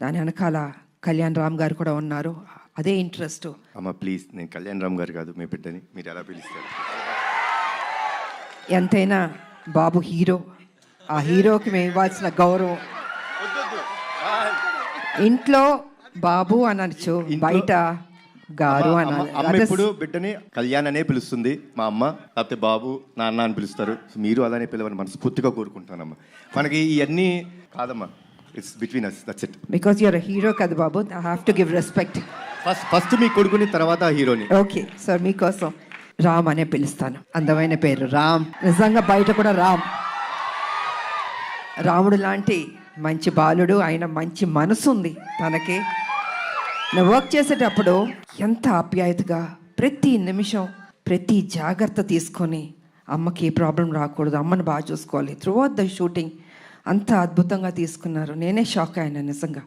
దాని వెనకాల కళ్యాణ్ రామ్ గారు కూడా ఉన్నారు. అదే ఇంట్రెస్ట్. అమ్మ ప్లీజ్, నేను కళ్యాణ్ రామ్ గారు కాదు మీ బిడ్డని, మీరు ఎలా పిలుస్తారు? ఎంతైనా బాబు హీరో. ఆ హీరోకి మేము ఇవ్వాల్సిన గౌరవం. ఇంట్లో బాబు అనొచ్చు, బయట గారు అనాలి. అమ్మ ఇప్పుడు బిడ్డని కళ్యాణ్ అనే పిలుస్తుంది మా అమ్మ, లేకపోతే బాబు నాన్న అని పిలుస్తారు. మీరు అలానే పిలవని మనస్ఫూర్తిగా కోరుకుంటానమ్మా. మనకి ఇవన్నీ కాదమ్మా, it's between us, that's it. Because you're a hero కదా బాబు, I have to give respect. First మీ కొడుకుని, తర్వాత హీరోని. ఓకే సార్, మీకోసం రామ్ అనే పిలుస్తాను. అందమైన పేరు రామ్. నిజంగా బయట కూడా రాముడు లాంటి మంచి బాలుడు. ఆయన మంచి మనసు ఉంది తనకి. నేను వర్క్ చేసేటప్పుడు ఎంత ఆప్యాయతగా ప్రతి నిమిషం ప్రతి జాగ్రత్త తీసుకొని, అమ్మకి ఏ ప్రాబ్లం రాకూడదు, అమ్మని బాగా చూసుకోవాలి. త్రూ అవుట్ ద షూటింగ్ అంత అద్భుతంగా తీసుకున్నారు. నేనే షాక్ అయ్యాను నిజంగా.